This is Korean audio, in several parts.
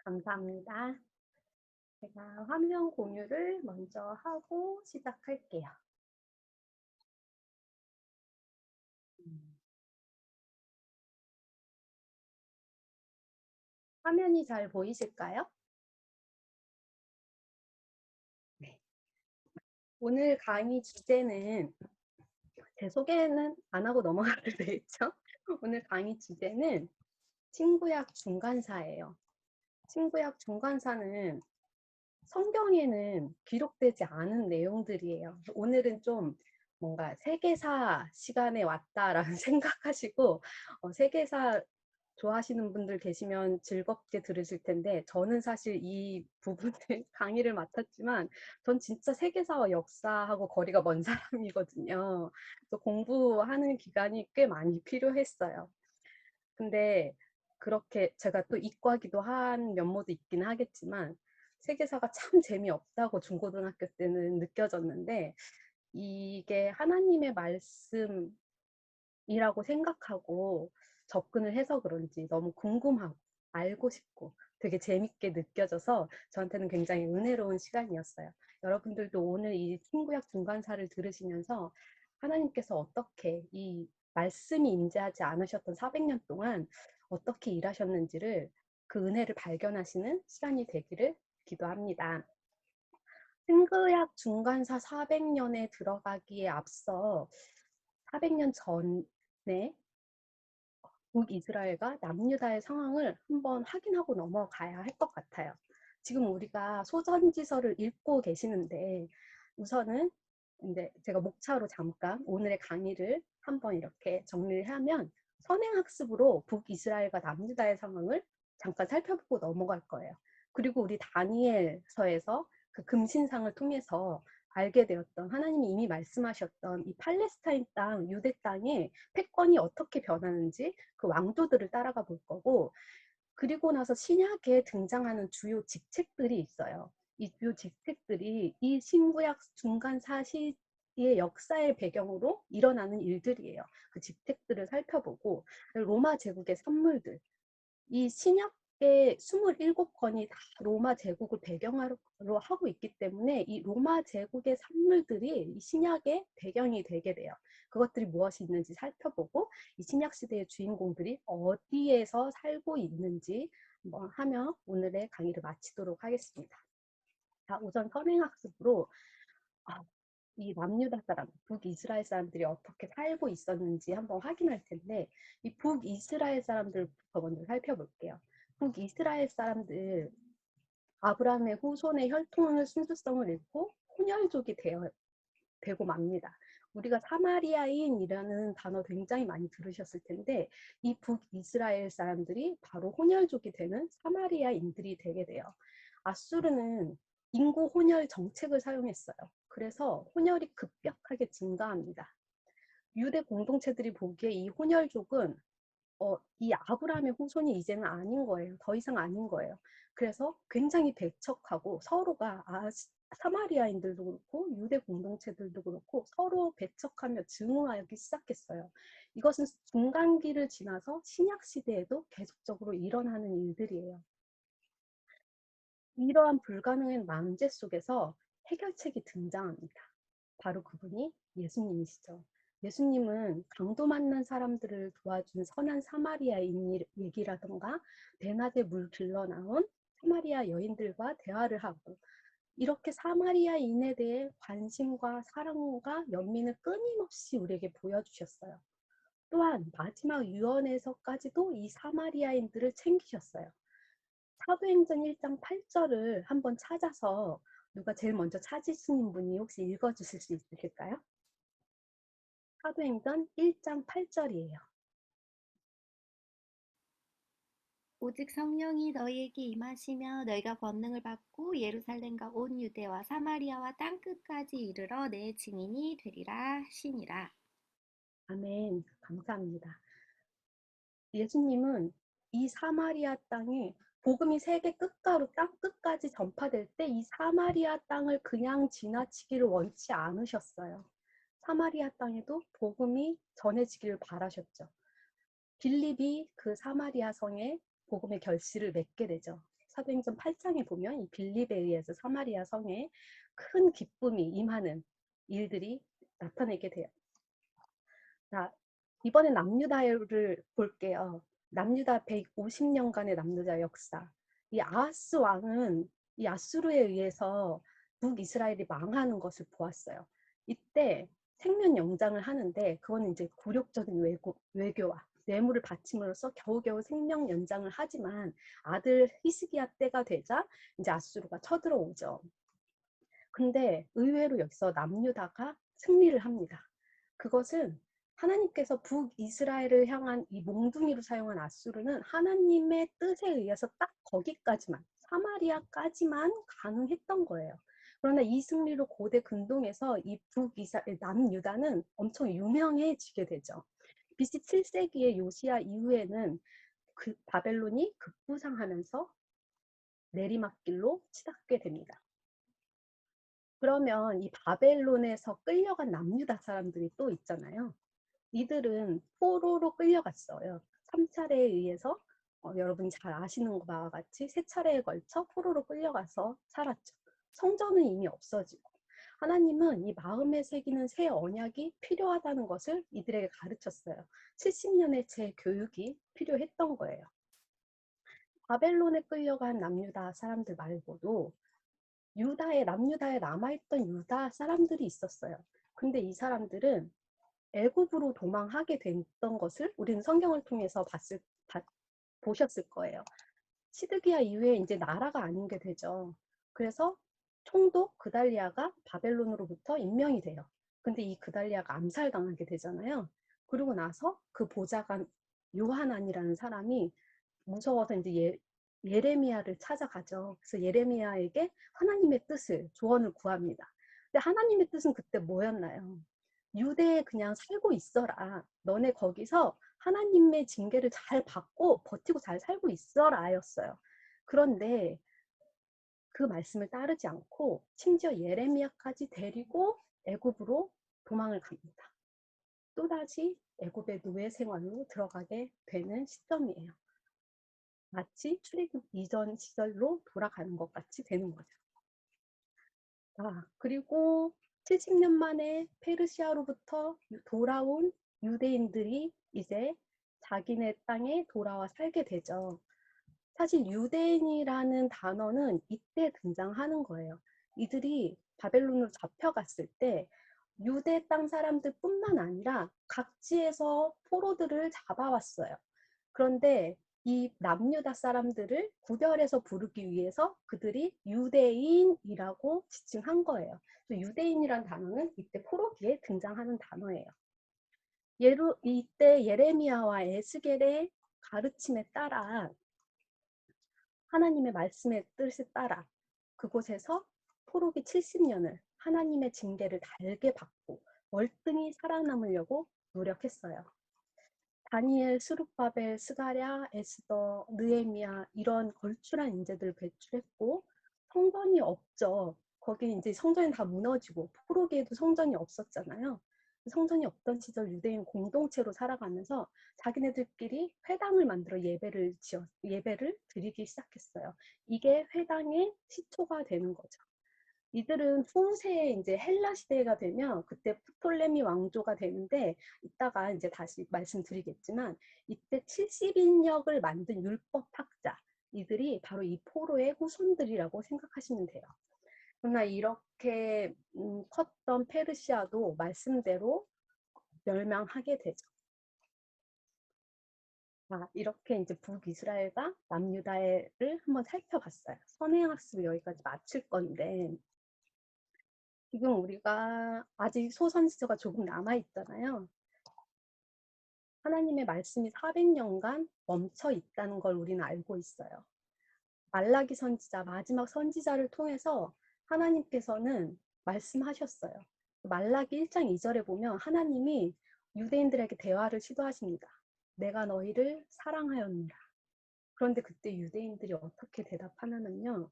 감사합니다. 제가 화면 공유를 먼저 하고 시작할게요. 화면이 잘 보이실까요? 네. 오늘 강의 주제는 제 소개는 안 하고 넘어가도 되겠죠? 오늘 강의 주제는 친구약 중간사예요. 친구약 중간사는 성경에는 기록되지 않은 내용들이에요. 오늘은 좀 뭔가 세계사 시간에 왔다라는 생각하시고 세계사 좋아하시는 분들 계시면 즐겁게 들으실 텐데 저는 사실 이 부분을 강의를 맡았지만 전 진짜 세계사와 역사하고 거리가 먼 사람이거든요. 그래서 공부하는 기간이 꽤 많이 필요했어요. 근데 그렇게 제가 또 이과기도 한 면모도 있긴 하겠지만 세계사가 참 재미없다고 중고등학교 때는 느껴졌는데 이게 하나님의 말씀이라고 생각하고 접근을 해서 그런지 너무 궁금하고 알고 싶고 되게 재밌게 느껴져서 저한테는 굉장히 은혜로운 시간이었어요. 여러분들도 오늘 이 친구약 중간사를 들으시면서 하나님께서 어떻게 이 말씀이 임재하지 않으셨던 400년 동안 어떻게 일하셨는지를 그 은혜를 발견하시는 시간이 되기를 기도합니다. 친구약 중간사 400년에 들어가기에 앞서 400년 전에 북이스라엘과 남유다의 상황을 한번 확인하고 넘어가야 할 것 같아요. 지금 우리가 소선지서를 읽고 계시는데 우선은 이제 제가 목차로 잠깐 오늘의 강의를 한번 이렇게 정리를 하면 선행학습으로 북이스라엘과 남유다의 상황을 잠깐 살펴보고 넘어갈 거예요. 그리고 우리 다니엘서에서 그 금신상을 통해서 알게 되었던 하나님이 이미 말씀하셨던 이 팔레스타인 땅, 유대 땅의 패권이 어떻게 변하는지 그 왕조들을 따라가 볼 거고 그리고 나서 신약에 등장하는 주요 직책들이 있어요. 이 주요 직책들이 이 신구약 중간 사시의 역사의 배경으로 일어나는 일들이에요. 그 직책들을 살펴보고 로마 제국의 산물들, 이 신약의 27권이 다 로마 제국을 배경으로 하고 있기 때문에 이 로마 제국의 산물들이 이 신약의 배경이 되게 돼요. 그것들이 무엇이 있는지 살펴보고 이 신약 시대의 주인공들이 어디에서 살고 있는지 한번 하며 오늘의 강의를 마치도록 하겠습니다. 자, 우선 선행학습으로 이 남유다 사람, 북이스라엘 사람들이 어떻게 살고 있었는지 한번 확인할 텐데 이 북이스라엘 사람들부터 먼저 살펴볼게요. 북이스라엘 사람들 아브라함의 후손의 혈통을 순수성을 잃고 혼혈족이 되고 맙니다. 우리가 사마리아인이라는 단어 굉장히 많이 들으셨을 텐데 이 북이스라엘 사람들이 바로 혼혈족이 되는 사마리아인들이 되게 돼요. 아수르는 인구 혼혈 정책을 사용했어요. 그래서 혼혈이 급격하게 증가합니다. 유대 공동체들이 보기에 이 혼혈족은 이 아브라함의 후손이 이제는 아닌 거예요. 더 이상 아닌 거예요. 그래서 굉장히 배척하고 서로가 사마리아인들도 그렇고 유대 공동체들도 그렇고 서로 배척하며 증오하기 시작했어요. 이것은 중간기를 지나서 신약 시대에도 계속적으로 일어나는 일들이에요. 이러한 불가능한 난제 속에서 해결책이 등장합니다. 바로 그분이 예수님이시죠. 예수님은 강도 만난 사람들을 도와준 선한 사마리아인 얘기라던가 대낮에 물 길러 나온 사마리아 여인들과 대화를 하고 이렇게 사마리아인에 대해 관심과 사랑과 연민을 끊임없이 우리에게 보여주셨어요. 또한 마지막 유언에서까지도 이 사마리아인들을 챙기셨어요. 사도행전 1장 8절을 한번 찾아서 누가 제일 먼저 찾으시는 분이 혹시 읽어주실 수 있으실까요? 사도행전 1장 8절이에요. 오직 성령이 너희에게 임하시며 너희가 권능을 받고 예루살렘과 온 유대와 사마리아와 땅끝까지 이르러 내 증인이 되리라 하시니라. 아멘. 감사합니다. 예수님은 이 사마리아 땅에 복음이 세계 끝가로 땅 끝까지 전파될 때 이 사마리아 땅을 그냥 지나치기를 원치 않으셨어요. 사마리아 땅에도 복음이 전해지기를 바라셨죠. 빌립이 그 사마리아 성에 복음의 결실을 맺게 되죠. 사도행전 8장에 보면 이 빌립에 의해서 사마리아 성에 큰 기쁨이 임하는 일들이 나타내게 돼요. 자, 이번에 남유다를 볼게요. 남유다 150년간의 남유다 역사. 이 아하스 왕은 이 아수르에 의해서 북이스라엘이 망하는 것을 보았어요. 이때 생명 연장을 하는데 그거는 이제 굴욕적인 외교와 뇌물을 바침으로써 겨우겨우 생명 연장을 하지만 아들 히스기야 때가 되자 이제 아수르가 쳐들어오죠. 근데 의외로 여기서 남유다가 승리를 합니다. 그것은 하나님께서 북이스라엘을 향한 이 몽둥이로 사용한 아수르는 하나님의 뜻에 의해서 딱 거기까지만, 사마리아까지만 가능했던 거예요. 그러나 이 승리로 고대 근동에서 이 남유다는 엄청 유명해지게 되죠. BC 7세기의 요시야 이후에는 그 바벨론이 급부상하면서 내리막길로 치닫게 됩니다. 그러면 이 바벨론에서 끌려간 남유다 사람들이 또 있잖아요. 이들은 포로로 끌려갔어요. 3차례에 의해서 여러분이 잘 아시는 바와 같이 3차례에 걸쳐 포로로 끌려가서 살았죠. 성전은 이미 없어지고 하나님은 이 마음에 새기는 새 언약이 필요하다는 것을 이들에게 가르쳤어요. 70년의 재교육이 필요했던 거예요. 바벨론에 끌려간 남유다 사람들 말고도 남유다에 남아있던 유다 사람들이 있었어요. 근데 이 사람들은 애굽으로 도망하게 됐던 것을 우리는 성경을 통해서 보셨을 거예요. 시드기야 이후에 이제 나라가 아닌 게 되죠. 그래서 총독 그달리아가 바벨론으로부터 임명이 돼요. 근데 이 그달리아가 암살당하게 되잖아요. 그리고 나서 그 보좌관 요하난이라는 사람이 무서워서 이제 예레미야를 찾아가죠. 그래서 예레미야에게 하나님의 뜻을, 조언을 구합니다. 근데 하나님의 뜻은 그때 뭐였나요? 유대에 그냥 살고 있어라. 너네 거기서 하나님의 징계를 잘 받고 버티고 잘 살고 있어라 였어요. 그런데 그 말씀을 따르지 않고 심지어 예레미야까지 데리고 애굽으로 도망을 갑니다. 또다시 애굽의 노예 생활로 들어가게 되는 시점이에요. 마치 출애굽 이전 시절로 돌아가는 것 같이 되는 거죠. 그리고 70년 만에 페르시아로부터 돌아온 유대인들이 이제 자기네 땅에 돌아와 살게 되죠. 사실 유대인이라는 단어는 이때 등장하는 거예요. 이들이 바벨론으로 잡혀갔을 때 유대 땅 사람들뿐만 아니라 각지에서 포로들을 잡아왔어요. 그런데 이 남유다 사람들을 구별해서 부르기 위해서 그들이 유대인이라고 지칭한 거예요. 유대인이란 단어는 이때 포로기에 등장하는 단어예요. 이때 예레미야와 에스겔의 가르침에 따라 하나님의 말씀의 뜻에 따라 그곳에서 포로기 70년을 하나님의 징계를 달게 받고 월등히 살아남으려고 노력했어요. 다니엘, 스룹바벨, 스가랴, 에스더, 느헤미야 이런 걸출한 인재들을 배출했고 성전이 없죠. 거기 이제 성전이 다 무너지고 포로기에도 성전이 없었잖아요. 성전이 없던 시절 유대인 공동체로 살아가면서 자기네들끼리 회당을 만들어 예배를 드리기 시작했어요. 이게 회당의 시초가 되는 거죠. 이들은 후세에 이제 헬라 시대가 되면 그때 프톨레미 왕조가 되는데 이따가 이제 다시 말씀드리겠지만 이때 70인역을 만든 율법학자 이들이 바로 이 포로의 후손들이라고 생각하시면 돼요. 그러나 이렇게 컸던 페르시아도 말씀대로 멸망하게 되죠. 이렇게 이제 북이스라엘과 남유다를 한번 살펴봤어요. 선행학습을 여기까지 마칠 건데 지금 우리가 아직 소선지서가 조금 남아있잖아요. 하나님의 말씀이 400년간 멈춰 있다는 걸 우리는 알고 있어요. 말라기 선지자, 마지막 선지자를 통해서 하나님께서는 말씀하셨어요. 말라기 1장 2절에 보면 하나님이 유대인들에게 대화를 시도하십니다. 내가 너희를 사랑하였노라. 그런데 그때 유대인들이 어떻게 대답하냐면요.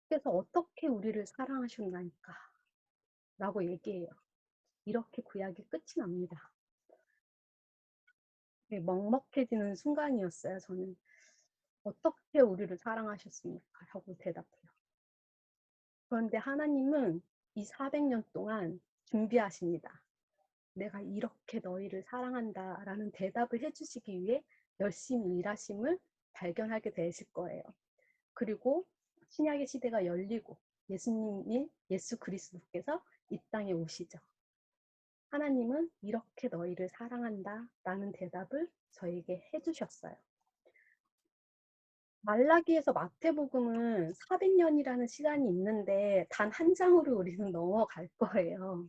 그래서 어떻게 우리를 사랑하셨나니까 라고 얘기해요. 이렇게 구약이 끝이 납니다. 먹먹해지는 순간이었어요, 저는. 어떻게 우리를 사랑하셨습니까? 하고 대답해요. 그런데 하나님은 이 400년 동안 준비하십니다. 내가 이렇게 너희를 사랑한다 라는 대답을 해주시기 위해 열심히 일하심을 발견하게 되실 거예요. 그리고 신약의 시대가 열리고 예수님이 예수 그리스도께서 이 땅에 오시죠. 하나님은 이렇게 너희를 사랑한다 라는 대답을 저에게 해주셨어요. 말라기에서 마태복음은 400년이라는 시간이 있는데 단 한 장으로 우리는 넘어갈 거예요.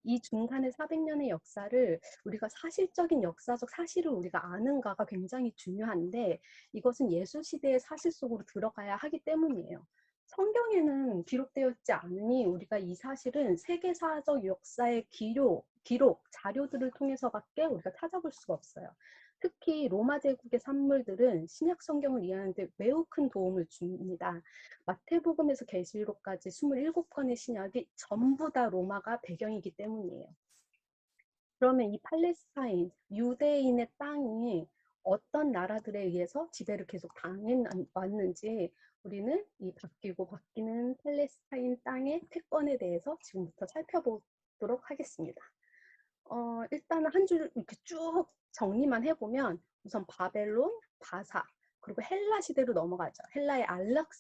이 중간의 400년의 역사를 우리가 사실적인 역사적 사실을 우리가 아는가가 굉장히 중요한데 이것은 예수 시대의 사실 속으로 들어가야 하기 때문이에요. 성경에는 기록되어 있지 않으니 우리가 이 사실은 세계사적 역사의 기록, 자료들을 통해서밖에 우리가 찾아볼 수가 없어요. 특히 로마 제국의 산물들은 신약 성경을 이해하는 데 매우 큰 도움을 줍니다. 마태복음에서 계시록까지 27권의 신약이 전부 다 로마가 배경이기 때문이에요. 그러면 이 팔레스타인, 유대인의 땅이 어떤 나라들에 의해서 지배를 계속 당해왔는지 우리는 이 바뀌고 바뀌는 팔레스타인 땅의 패권에 대해서 지금부터 살펴보도록 하겠습니다. 일단은 한 줄 이렇게 쭉 정리만 해보면 우선 바벨론, 바사, 그리고 헬라 시대로 넘어가죠. 헬라의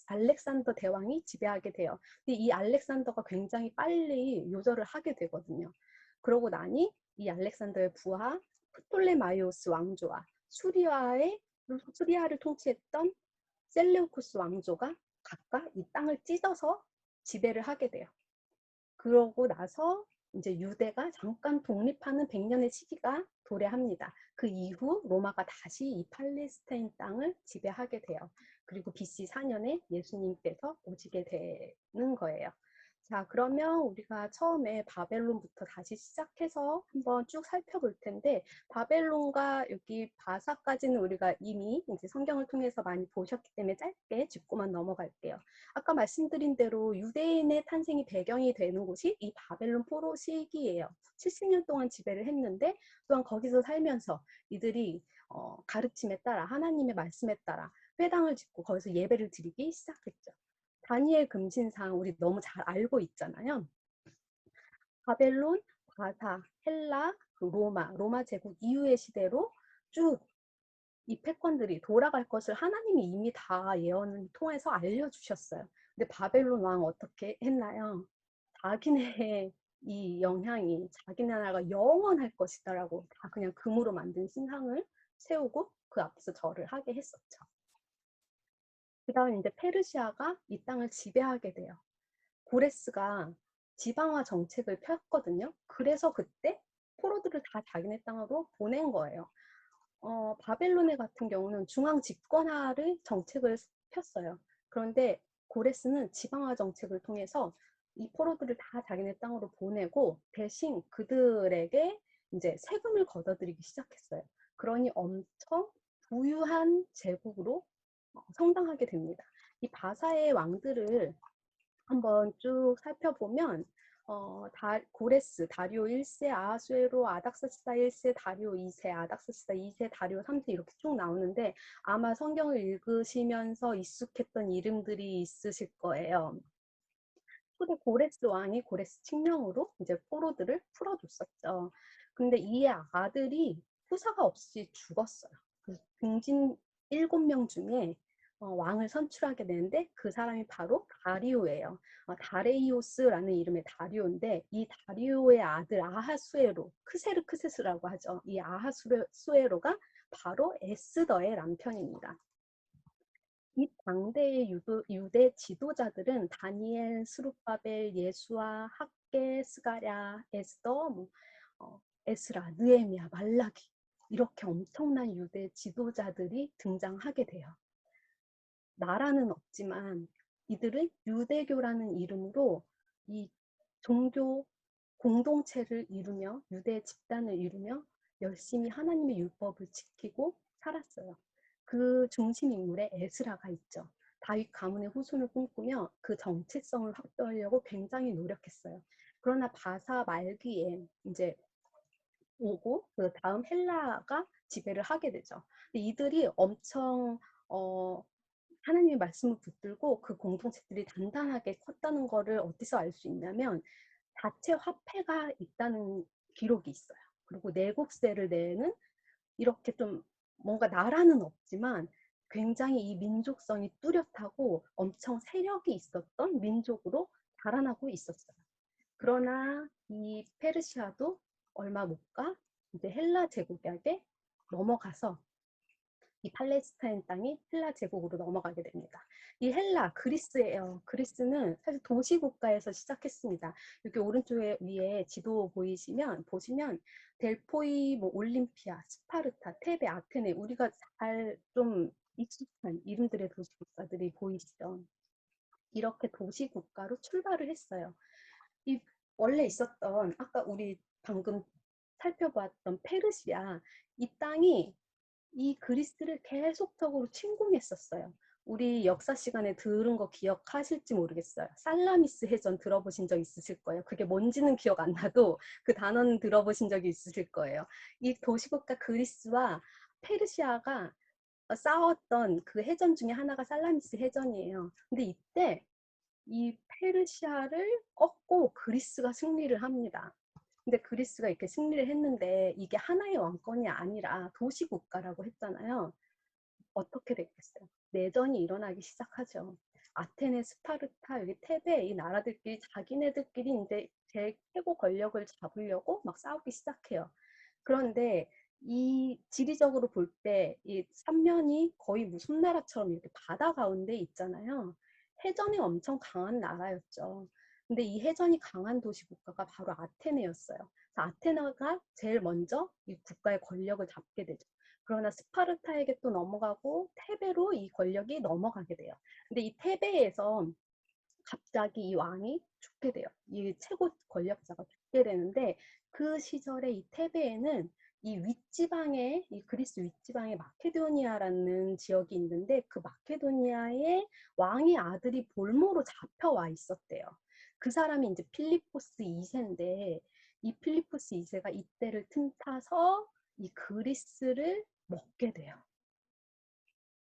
알렉산더 대왕이 지배하게 돼요. 근데 이 알렉산더가 굉장히 빨리 요절을 하게 되거든요. 그러고 나니 이 알렉산더의 부하 프톨레마이오스 왕조와 수리아를 통치했던 셀레우쿠스 왕조가 각각 이 땅을 찢어서 지배를 하게 돼요. 그러고 나서 이제 유대가 잠깐 독립하는 100년의 시기가 도래합니다. 그 이후 로마가 다시 이 팔레스타인 땅을 지배하게 돼요. 그리고 BC 4년에 예수님께서 오시게 되는 거예요. 자, 그러면 우리가 처음에 바벨론부터 다시 시작해서 한번 쭉 살펴볼 텐데, 바벨론과 여기 바사까지는 우리가 이미 이제 성경을 통해서 많이 보셨기 때문에 짧게 짚고만 넘어갈게요. 아까 말씀드린 대로 유대인의 탄생이 배경이 되는 곳이 이 바벨론 포로 시기예요. 70년 동안 지배를 했는데 또한 거기서 살면서 이들이 가르침에 따라 하나님의 말씀에 따라 회당을 짓고 거기서 예배를 드리기 시작했죠. 다니엘 금신상 우리 너무 잘 알고 있잖아요. 바벨론, 바사, 헬라, 로마 제국 이후의 시대로 쭉 이 패권들이 돌아갈 것을 하나님이 이미 다 예언을 통해서 알려주셨어요. 근데 바벨론 왕 어떻게 했나요? 자기네 이 영향이 자기네 나라가 영원할 것이다라고 다 그냥 금으로 만든 신상을 세우고 그 앞에서 절을 하게 했었죠. 그 다음에 이제 페르시아가 이 땅을 지배하게 돼요. 고레스가 지방화 정책을 폈거든요. 그래서 그때 포로들을 다 자기네 땅으로 보낸 거예요. 바벨론의 같은 경우는 중앙 집권화를 정책을 폈어요. 그런데 고레스는 지방화 정책을 통해서 이 포로들을 다 자기네 땅으로 보내고 대신 그들에게 이제 세금을 걷어들이기 시작했어요. 그러니 엄청 부유한 제국으로 성장하게 됩니다. 이 바사의 왕들을 한번 쭉 살펴보면 고레스, 다리오 1세, 아하수에로, 아닥사스다 1세, 다리오 2세, 아닥사스다 2세, 다리오 3세 이렇게 쭉 나오는데 아마 성경을 읽으시면서 익숙했던 이름들이 있으실 거예요. 초대 고레스 왕이 고레스 칙령으로 이제 포로들을 풀어줬었죠. 근데 이 아들이 후사가 없이 죽었어요. 그 중진 7명 중에 왕을 선출하게 되는데 그 사람이 바로 다리오예요. 다레이오스라는 이름의 다리오인데 이 다리오의 아들 아하수에로, 크세르크세스라고 하죠. 이 아하수에로가 바로 에스더의 남편입니다. 이 당대의 유대 지도자들은 다니엘, 스룹바벨, 예수아, 학계, 스가랴, 에스더, 에스라, 느헤미야, 말라기 이렇게 엄청난 유대 지도자들이 등장하게 돼요. 나라는 없지만 이들은 유대교라는 이름으로 이 종교 공동체를 이루며 유대 집단을 이루며 열심히 하나님의 율법을 지키고 살았어요. 그 중심 인물에 에스라가 있죠. 다윗 가문의 후손을 꿈꾸며 그 정체성을 확보하려고 굉장히 노력했어요. 그러나 바사 말기에 이제 오고 그 다음 헬라가 지배를 하게 되죠. 근데 이들이 엄청 하나님의 말씀을 붙들고 그 공동체들이 단단하게 컸다는 거를 어디서 알 수 있냐면 자체 화폐가 있다는 기록이 있어요. 그리고 내국세를 내는 이렇게 좀 뭔가 나라는 없지만 굉장히 이 민족성이 뚜렷하고 엄청 세력이 있었던 민족으로 자라나고 있었어요. 그러나 이 페르시아도 얼마 못 가 이제 헬라 제국에게 넘어가서 이 팔레스타인 땅이 헬라 제국으로 넘어가게 됩니다. 이 헬라, 그리스예요. 그리스는 사실 도시 국가에서 시작했습니다. 여기 오른쪽에 위에 지도 보시면 델포이, 뭐 올림피아, 스파르타, 테베, 아테네 우리가 잘 좀 익숙한 이름들의 도시 국가들이 보이시죠. 이렇게 도시 국가로 출발을 했어요. 이 원래 있었던 아까 우리 방금 살펴봤던 페르시아 이 땅이 이 그리스를 계속적으로 침공했었어요. 우리 역사 시간에 들은 거 기억하실지 모르겠어요. 살라미스 해전 들어보신 적 있으실 거예요. 그게 뭔지는 기억 안 나도 그 단어는 들어보신 적이 있으실 거예요. 이 도시국가 그리스와 페르시아가 싸웠던 그 해전 중에 하나가 살라미스 해전이에요. 근데 이때 이 페르시아를 꺾고 그리스가 승리를 합니다. 근데 그리스가 이렇게 승리를 했는데 이게 하나의 왕권이 아니라 도시국가라고 했잖아요. 어떻게 됐겠어요? 내전이 일어나기 시작하죠. 아테네, 스파르타, 여기 테베 이 나라들끼리 자기네들끼리 이제 제 최고 권력을 잡으려고 막 싸우기 시작해요. 그런데 이 지리적으로 볼 때 이 삼면이 거의 무슨 나라처럼 이렇게 바다 가운데 있잖아요. 해전이 엄청 강한 나라였죠. 근데 이 해전이 강한 도시 국가가 바로 아테네였어요. 그래서 아테네가 제일 먼저 이 국가의 권력을 잡게 되죠. 그러나 스파르타에게 또 넘어가고 테베로 이 권력이 넘어가게 돼요. 근데 이 테베에서 갑자기 이 왕이 죽게 돼요. 이 최고 권력자가 죽게 되는데 그 시절에 이 테베에는 이 윗지방에 이 그리스 윗지방에 마케도니아라는 지역이 있는데 그 마케도니아의 왕의 아들이 볼모로 잡혀와 있었대요. 그 사람이 이제 필리포스 2세인데 이 필리포스 2세가 이때를 틈타서 이 그리스를 먹게 돼요.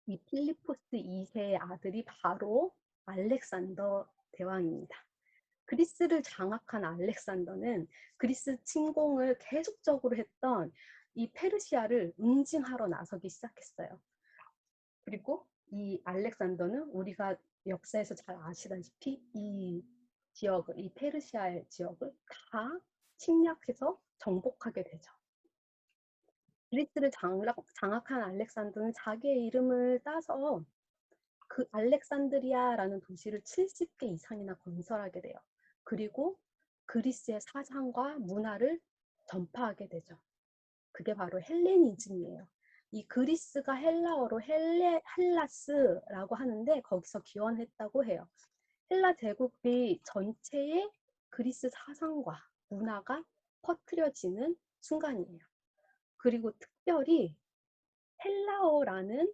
이 필리포스 2세의 아들이 바로 알렉산더 대왕입니다. 그리스를 장악한 알렉산더는 그리스 침공을 계속적으로 했던 이 페르시아를 응징하러 나서기 시작했어요. 그리고 이 알렉산더는 우리가 역사에서 잘 아시다시피 이 지역을, 이 페르시아의 지역을 다 침략해서 정복하게 되죠. 그리스를 장악한 알렉산더는 자기의 이름을 따서 그 알렉산드리아라는 도시를 70개 이상이나 건설하게 돼요. 그리고 그리스의 사상과 문화를 전파하게 되죠. 그게 바로 헬레니즘이에요. 이 그리스가 헬라어로 헬라스라고 하는데 거기서 기원했다고 해요. 헬라 제국이 전체의 그리스 사상과 문화가 퍼뜨려지는 순간이에요. 그리고 특별히 헬라어라는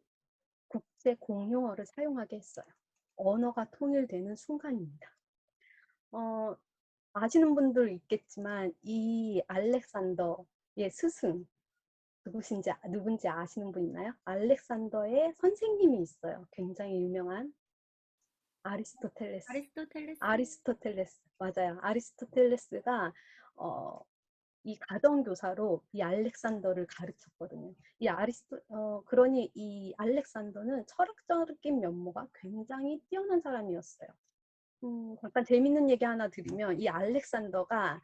국제 공용어를 사용하게 했어요. 언어가 통일되는 순간입니다. 어, 아시는 분들 있겠지만 이 알렉산더의 스승 누군지 아시는 분 있나요? 알렉산더의 선생님이 있어요. 굉장히 유명한 아리스토텔레스. 아리스토텔레스. 아리스토텔레스 맞아요. 아리스토텔레스가 이 가정교사로 이 알렉산더를 가르쳤거든요. 그러니 이 알렉산더는 철학적인 면모가 굉장히 뛰어난 사람이었어요. 잠깐 재밌는 얘기 하나 드리면 이 알렉산더가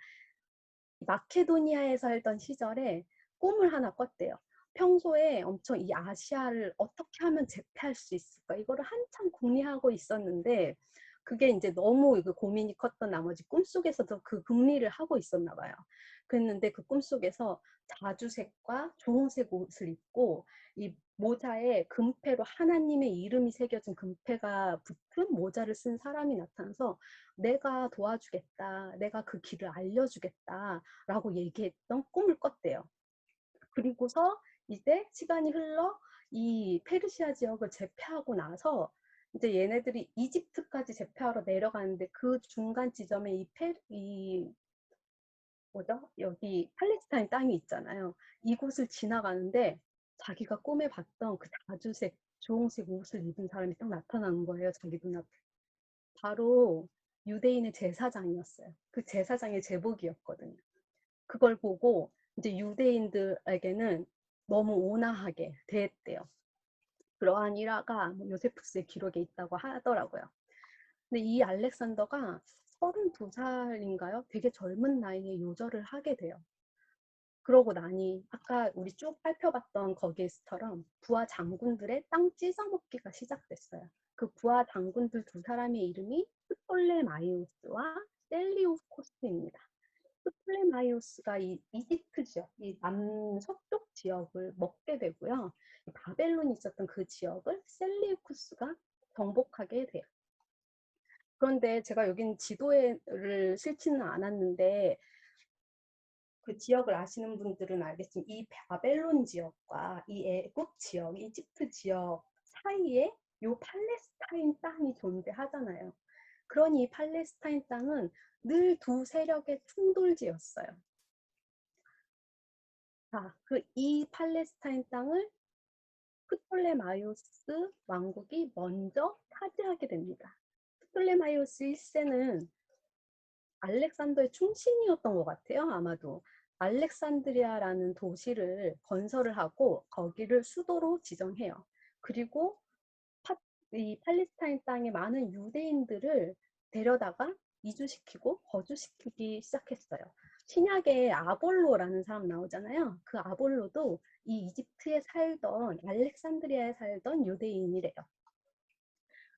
마케도니아에 살던 시절에 꿈을 하나 꿨대요. 평소에 엄청 이 아시아를 어떻게 하면 제패할 수 있을까 이거를 한참 궁리하고 있었는데 그게 이제 너무 그 고민이 컸던 나머지 꿈속에서도 그 궁리를 하고 있었나 봐요. 그랬는데 그 꿈속에서 자주색과 주홍색 옷을 입고 이 모자에 금패로 하나님의 이름이 새겨진 금패가 붙은 모자를 쓴 사람이 나타나서 내가 도와주겠다. 내가 그 길을 알려주겠다. 라고 얘기했던 꿈을 꿨대요. 그리고서 이제 시간이 흘러 이 페르시아 지역을 제패하고 나서 이제 얘네들이 이집트까지 제패하러 내려가는데 그 중간 지점에 뭐죠? 여기 팔레스타인 땅이 있잖아요. 이곳을 지나가는데 자기가 꿈에 봤던 그 다주색 주홍색 옷을 입은 사람이 딱 나타나는 거예요, 자기 눈앞에. 바로 유대인의 제사장이었어요. 그 제사장의 제복이었거든요. 그걸 보고 이제 유대인들에게는 너무 온화하게 대했대요. 그러한 일화가 요세푸스의 기록에 있다고 하더라고요. 근데 이 알렉산더가 32살인가요? 되게 젊은 나이에 요절을 하게 돼요. 그러고 나니 아까 우리 쭉 살펴봤던 거기에서처럼 부하 장군들의 땅 찢어먹기가 시작됐어요. 그 부하 장군들 두 사람의 이름이 프톨레마이오스와 셀리우코스입니다. 프톨레마이오스가 이 이집트 지역, 이 남서쪽 지역을 먹게 되고요. 바벨론이 있었던 그 지역을 셀리우쿠스가 정복하게 돼요. 그런데 제가 여긴 지도를 실지는 않았는데 그 지역을 아시는 분들은 알겠지만 이 바벨론 지역과 이 애국 지역, 이집트 지역 사이에 요 팔레스타인 땅이 존재하잖아요. 그러니 이 팔레스타인 땅은 늘 두 세력의 충돌지였어요. 자, 이 팔레스타인 땅을 프톨레마이오스 왕국이 먼저 차지하게 됩니다. 프톨레마이오스 1세는 알렉산더의 충신이었던 것 같아요. 아마도 알렉산드리아라는 도시를 건설을 하고 거기를 수도로 지정해요. 그리고 이 팔레스타인 땅에 많은 유대인들을 데려다가 이주시키고 거주시키기 시작했어요. 신약에 아볼로라는 사람 나오잖아요. 그 아볼로도 이 이집트에 살던 알렉산드리아에 살던 유대인이래요.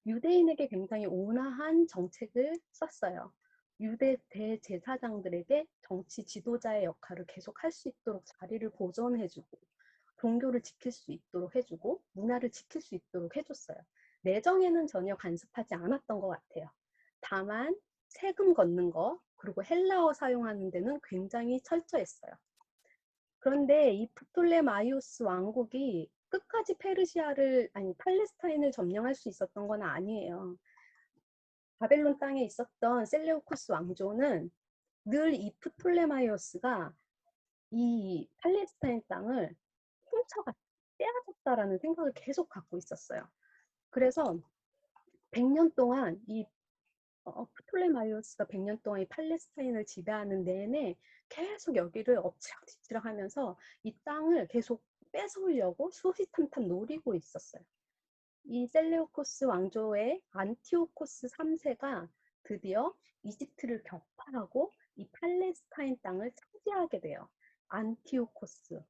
유대인에게 굉장히 온화한 정책을 썼어요. 유대 대제사장들에게 정치 지도자의 역할을 계속 할 수 있도록 자리를 보존해주고 종교를 지킬 수 있도록 해주고 문화를 지킬 수 있도록 해줬어요. 내정에는 전혀 간섭하지 않았던 것 같아요. 다만 세금 걷는 거 그리고 헬라어 사용하는 데는 굉장히 철저했어요. 그런데 이 프톨레마이오스 왕국이 끝까지 팔레스타인을 점령할 수 있었던 건 아니에요. 바벨론 땅에 있었던 셀레우쿠스 왕조는 늘 이 프톨레마이오스가 이 팔레스타인 땅을 훔쳐갔다, 빼앗았다라는 생각을 계속 갖고 있었어요. 그래서 100년 동안 이 프톨레마이오스가 100년 동안 이 팔레스타인을 지배하는 내내 계속 여기를 엎치락뒤치락 하면서 이 땅을 계속 뺏어오려고 수시탐탐 노리고 있었어요. 이 셀레우코스 왕조의 안티오코스 3세가 드디어 이집트를 격파하고 이 팔레스타인 땅을 차지하게 돼요. 안티오코스.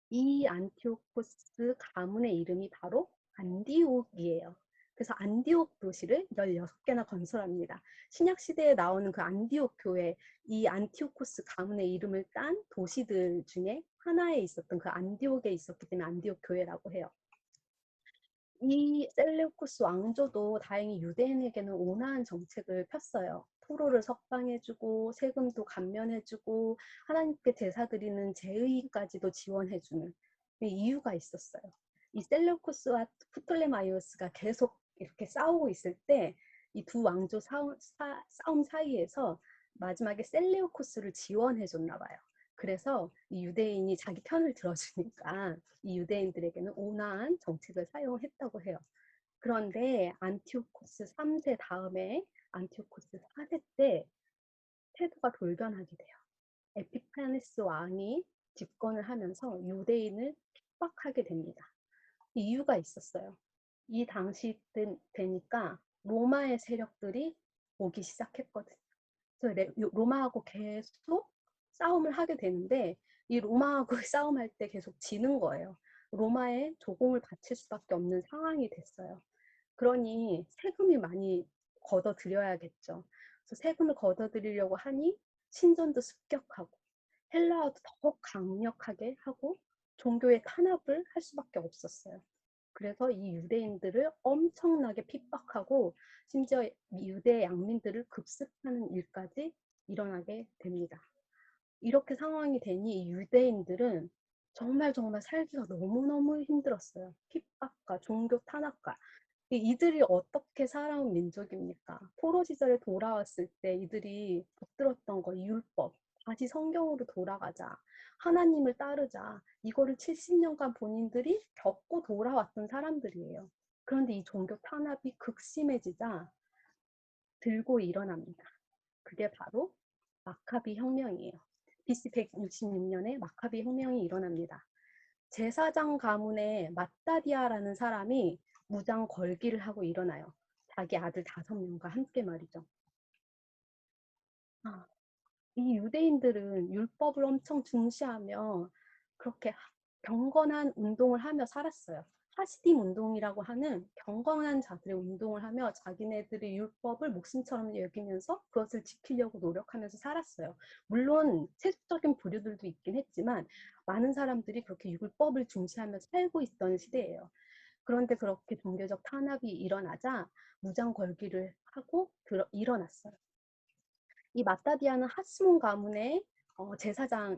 이 안티오코스 가문의 이름이 바로 안디옥이에요. 그래서 안디옥 도시를 16개나 건설합니다. 신약 시대에 나오는 그 안디옥 교회, 이 안티오코스 가문의 이름을 딴 도시들 중에 하나에 있었던 그 안디옥에 있었기 때문에 안디옥 교회라고 해요. 이 셀레우쿠스 왕조도 다행히 유대인에게는 온화한 정책을 폈어요. 포로를 석방해주고 세금도 감면해주고 하나님께 제사 드리는 제의까지도 지원해주는 이유가 있었어요. 이 셀레우쿠스와 프톨레마이오스가 계속 이렇게 싸우고 있을 때 이 두 왕조 싸움 사이에서 마지막에 셀레우쿠스를 지원해줬나 봐요. 그래서 이 유대인이 자기 편을 들어주니까 이 유대인들에게는 온화한 정책을 사용했다고 해요. 그런데 안티오코스 3세 다음에 안티오코스 4세 때 태도가 돌변하게 돼요. 에피파네스 왕이 집권을 하면서 유대인을 핍박하게 됩니다. 이유가 있었어요. 이 당시 되니까 로마의 세력들이 오기 시작했거든요. 그래서 로마하고 계속 싸움을 하게 되는데 이 로마하고 싸움할 때 계속 지는 거예요. 로마에 조공을 바칠 수밖에 없는 상황이 됐어요. 그러니 세금이 많이 걷어들여야겠죠. 그래서 세금을 걷어들이려고 하니 신전도 습격하고 헬라어도 더 강력하게 하고 종교의 탄압을 할 수밖에 없었어요. 그래서 이 유대인들을 엄청나게 핍박하고 심지어 유대 양민들을 급습하는 일까지 일어나게 됩니다. 이렇게 상황이 되니 유대인들은 정말 살기가 너무너무 힘들었어요. 핍박과 종교 탄압과. 이들이 어떻게 살아온 민족입니까? 포로 시절에 돌아왔을 때 이들이 붙들었던 거 율법, 다시 성경으로 돌아가자. 하나님을 따르자. 이거를 70년간 본인들이 겪고 돌아왔던 사람들이에요. 그런데 이 종교 탄압이 극심해지자 들고 일어납니다. 그게 바로 마카비 혁명이에요. BC 166년에 마카비 혁명이 일어납니다. 제사장 가문의 마따디아라는 사람이 무장 걸기를 하고 일어나요. 자기 아들 5명과 함께 말이죠. 이 유대인들은 율법을 엄청 중시하며 그렇게 경건한 운동을 하며 살았어요. 하시딤 운동이라고 하는 경건한 자들의 운동을 하며 자기네들의 율법을 목숨처럼 여기면서 그것을 지키려고 노력하면서 살았어요. 물론 세속적인 부류들도 있긴 했지만 많은 사람들이 그렇게 율법을 중시하며 살고 있던 시대예요. 그런데 그렇게 종교적 탄압이 일어나자 무장 걸기를 하고 일어났어요. 이 마따디아는 하스몬 가문의 제사장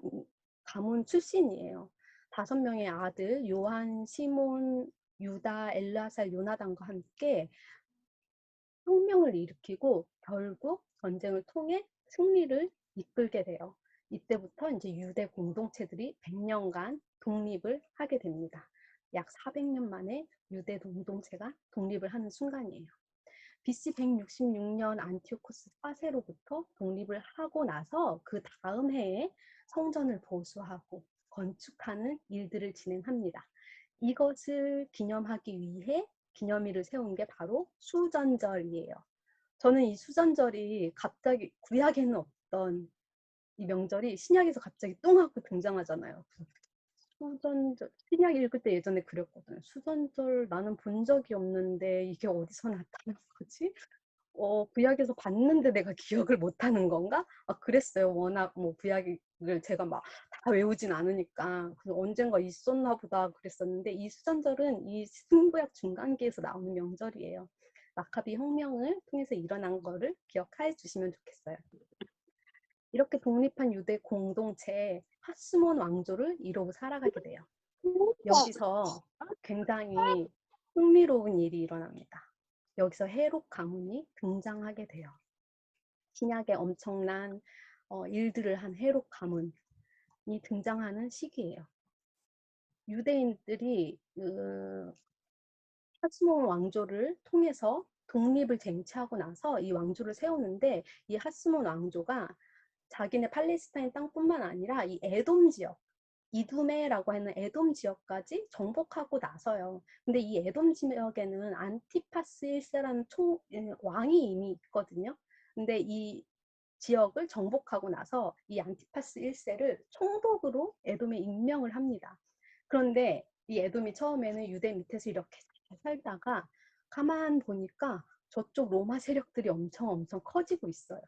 가문 출신이에요. 5명의 아들 요한, 시몬, 유다, 엘라살, 요나단과 함께 혁명을 일으키고 결국 전쟁을 통해 승리를 이끌게 돼요. 이때부터 이제 유대 공동체들이 100년간 독립을 하게 됩니다. 약 400년 만에 유대 공동체가 독립을 하는 순간이에요. BC 166년 안티오코스 4세로부터 독립을 하고 나서 그 다음 해에 성전을 보수하고 건축하는 일들을 진행합니다. 이것을 기념하기 위해 기념일을 세운 게 바로 수전절이에요. 저는 이 수전절이 갑자기 구약에는 없던 이 명절이 신약에서 갑자기 뚱 하고 등장하잖아요. 수전절, 신약 읽을 때 예전에 그랬거든요. 수전절 나는 본 적이 없는데 이게 어디서 나타난 거지? 구약에서 봤는데 내가 기억을 못하는 건가? 그랬어요. 워낙 뭐 구약을 제가 막 다 외우진 않으니까 그래서 언젠가 있었나 보다 그랬었는데 이 수전절은 이 신구약 중간기에서 나오는 명절이에요. 마카비 혁명을 통해서 일어난 거를 기억해 주시면 좋겠어요. 이렇게 독립한 유대 공동체에 하스몬 왕조를 이루고 살아가게 돼요. 여기서 굉장히 흥미로운 일이 일어납니다. 여기서 헤롯 가문이 등장하게 돼요. 신약에 엄청난 일들을 한 헤롯 가문이 등장하는 시기예요. 유대인들이 하스몬 왕조를 통해서 독립을 쟁취하고 나서 이 왕조를 세우는데 이 하스몬 왕조가 자기네 팔레스타인 땅뿐만 아니라 이 에돔 지역, 이두메라고 하는 에돔 지역까지 정복하고 나서요. 근데 이 에돔 지역에는 안티파스 1세라는 왕이 이미 있거든요. 근데 이 지역을 정복하고 나서 이 안티파스 1세를 총독으로 에돔에 임명을 합니다. 그런데 이 에돔이 처음에는 유대 밑에서 이렇게 살다가 가만 보니까 저쪽 로마 세력들이 엄청 커지고 있어요.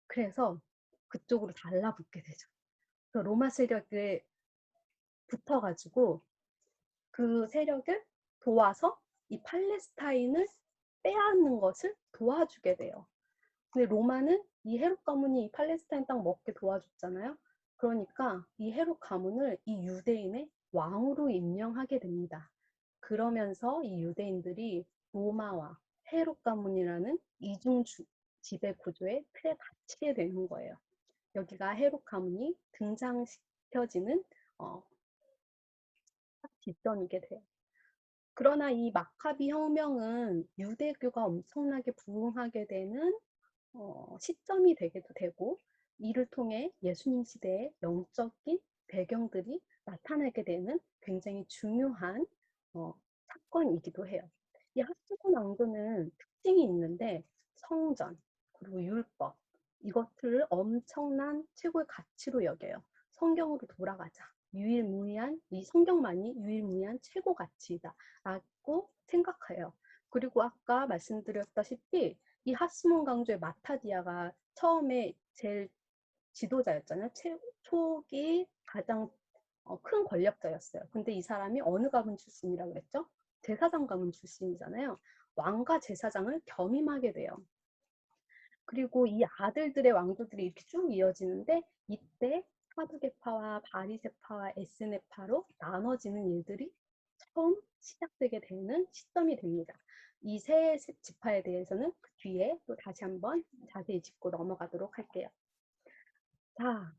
그래서 그쪽으로 달라붙게 되죠. 그래서 로마 세력에 붙어가지고 그 세력을 도와서 이 팔레스타인을 빼앗는 것을 도와주게 돼요. 근데 로마는 이 헤롯 가문이 이 팔레스타인 땅 먹게 도와줬잖아요. 그러니까 이 헤롯 가문을 이 유대인의 왕으로 임명하게 됩니다. 그러면서 이 유대인들이 로마와 헤롯 가문이라는 이중 지배 구조에 틀에 갇히게 되는 거예요. 여기가 헤롯 가문이 등장시켜지는 지점이게 돼요. 그러나 이 마카비 혁명은 유대교가 엄청나게 부흥하게 되는 시점이 되기도 되고 이를 통해 예수님 시대의 영적인 배경들이 나타나게 되는 굉장히 중요한 사건이기도 해요. 이 하스곤 왕조는 특징이 있는데 성전 그리고 율법 이것들을 엄청난 최고의 가치로 여겨요. 성경으로 돌아가자. 유일무이한 이 성경만이 유일무이한 최고 가치다라고 생각해요. 그리고 아까 말씀드렸다시피 이 하스몬 강조의 마타디아가 처음에 제일 지도자였잖아요. 초기 가장 큰 권력자였어요. 근데 이 사람이 어느 가문 출신이라고 그랬죠? 제사장 가문 출신이잖아요. 왕과 제사장을 겸임하게 돼요. 그리고 이 아들들의 왕조들이 이렇게 쭉 이어지는데 이때 사두개파와 바리새파와 에스네파로 나눠지는 일들이 처음 시작되게 되는 시점이 됩니다. 이 세 지파에 대해서는 그 뒤에 또 다시 한번 자세히 짚고 넘어가도록 할게요. 자,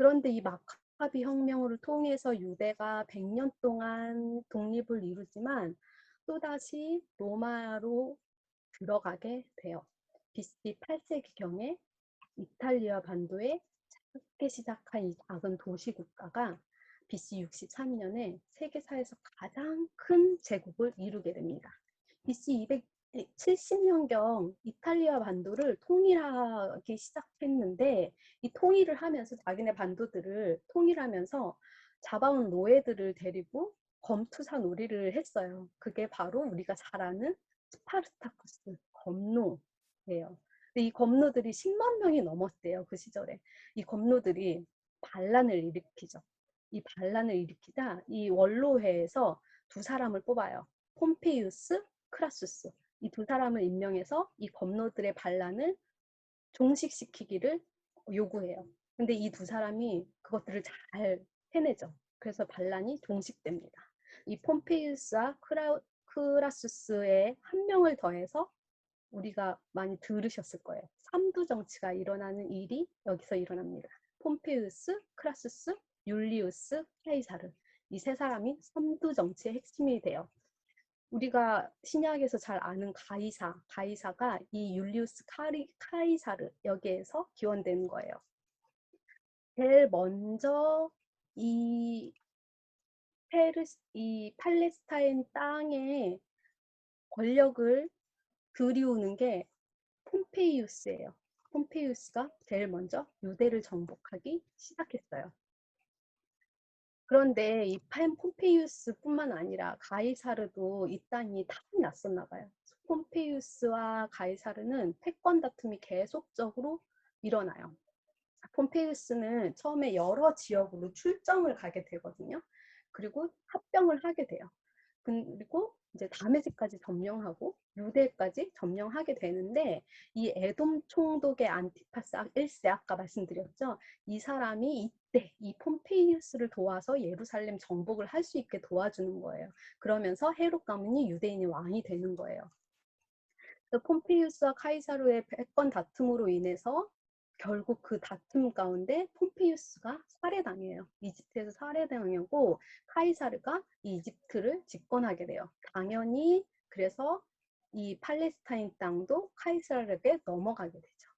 그런데 이 마카비 혁명을 통해서 유대가 100년 동안 독립을 이루지만 또다시 로마로 들어가게 돼요. BC 8세기경에 이탈리아 반도에 작게 시작한 이 작은 도시 국가가 BC 63년에 세계사에서 가장 큰 제국을 이루게 됩니다. BC 270년경 이탈리아 반도를 통일하기 시작했는데 이 통일을 하면서 자기네 반도들을 통일하면서 잡아온 노예들을 데리고 검투사 놀이를 했어요. 그게 바로 우리가 잘 아는 스파르타쿠스, 검노예요. 근데 이 검노들이 10만 명이 넘었대요. 그 시절에. 이 검노들이 반란을 일으키죠. 이 반란을 일으키자 이 원로회에서 두 사람을 뽑아요. 폼페이우스, 크라수스. 이 두 사람을 임명해서 이 검노들의 반란을 종식시키기를 요구해요. 근데 이 두 사람이 그것들을 잘 해내죠. 그래서 반란이 종식됩니다. 이 폼페이우스와 크라수스의 한 명을 더해서 우리가 많이 들으셨을 거예요. 삼두 정치가 일어나는 일이 여기서 일어납니다. 폼페이우스, 크라수스, 율리우스, 카이사르. 이 세 사람이 삼두 정치의 핵심이 돼요. 우리가 신약에서 잘 아는 가이사가 이 율리우스 카이사르 여기에서 기원되는 거예요. 제일 먼저 이 팔레스타인 땅에 권력을 들이우는 게 폼페이우스예요. 폼페이우스가 제일 먼저 유대를 정복하기 시작했어요. 그런데 이 폼페이우스뿐만 아니라 가이사르도 이 땅이 탐이 났었나 봐요. 폼페이우스와 가이사르는 패권 다툼이 계속적으로 일어나요. 폼페이우스는 처음에 여러 지역으로 출정을 가게 되거든요. 그리고 합병을 하게 돼요. 그리고 이제 다메섹까지 점령하고 유대까지 점령하게 되는데 이 에돔 총독의 안티파스 1세 아까 말씀드렸죠. 이 사람이 이때 이 폼페이우스를 도와서 예루살렘 정복을 할 수 있게 도와주는 거예요. 그러면서 헤롯 가문이 유대인의 왕이 되는 거예요. 폼페이우스와 카이사르의 패권 다툼으로 인해서 결국 그 다툼 가운데 폼페이우스가 살해당해요. 이집트에서 살해당하고 카이사르가 이 이집트를 집권하게 돼요. 당연히 그래서 이 팔레스타인 땅도 카이사르에게 넘어가게 되죠.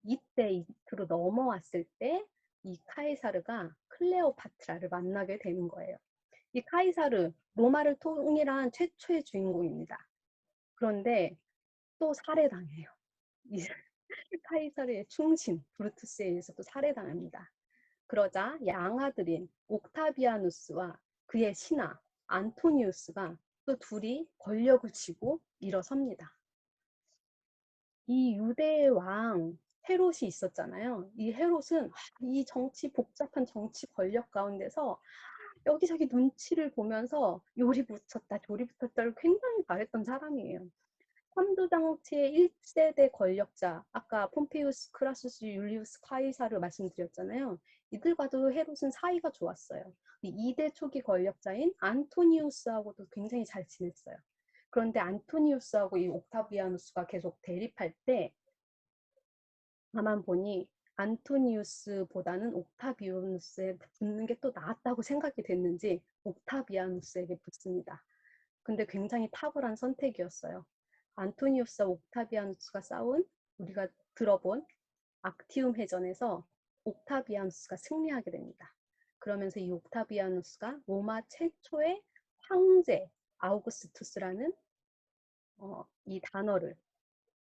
이때 이집트로 넘어왔을 때 이 카이사르가 클레오파트라를 만나게 되는 거예요. 이 카이사르, 로마를 통일한 최초의 주인공입니다. 그런데 또 살해당해요. 이 카이사르의 충신 브루투스에 의해서도 살해당합니다. 그러자 양아들인 옥타비아누스와 그의 신하 안토니우스가 또 둘이 권력을 쥐고 일어섭니다. 이 유대의 왕 헤롯이 있었잖아요. 이 헤롯은 이 복잡한 정치 권력 가운데서 여기저기 눈치를 보면서 요리 붙였다 조리 붙였다를 굉장히 잘했던 사람이에요. 삼두 정치의 1세대 권력자, 아까 폼페이우스, 크라수스, 율리우스, 카이사르 말씀드렸잖아요. 이들과도 헤롯은 사이가 좋았어요. 2대 초기 권력자인 안토니우스하고도 굉장히 잘 지냈어요. 그런데 안토니우스하고 이 옥타비아누스가 계속 대립할 때 가만 보니 안토니우스보다는 옥타비아누스에 붙는 게 또 낫다고 생각이 됐는지 옥타비아누스에게 붙습니다. 근데 굉장히 탁월한 선택이었어요. 안토니우스와 옥타비아누스가 싸운 우리가 들어본 악티움 해전에서 옥타비아누스가 승리하게 됩니다. 그러면서 이 옥타비아누스가 로마 최초의 황제 아우구스투스라는 이 단어를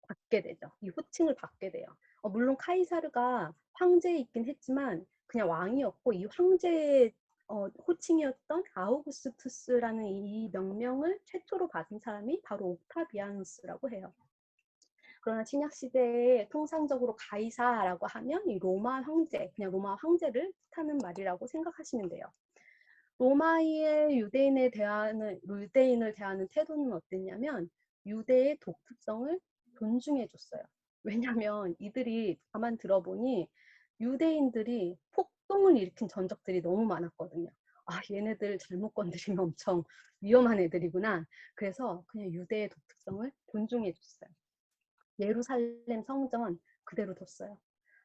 받게 되죠. 이 호칭을 받게 돼요. 물론 카이사르가 황제이긴 했지만 그냥 왕이었고 이 황제의 호칭이었던 아우구스투스라는 이 명명을 최초로 받은 사람이 바로 옥타비아누스라고 해요. 그러나 신약 시대에 통상적으로 가이사라고 하면 이 로마 황제, 그냥 로마 황제를 뜻하는 말이라고 생각하시면 돼요. 로마의 유대인을 대하는 태도는 어땠냐면 유대의 독특성을 존중해 줬어요. 왜냐하면 이들이 가만 들어보니 유대인들이 폭동을 일으킨 전적들이 너무 많았거든요. 아, 얘네들 잘못 건드리면 엄청 위험한 애들이구나. 그래서 그냥 유대의 독특성을 존중해 줬어요. 예루살렘 성전 그대로 뒀어요.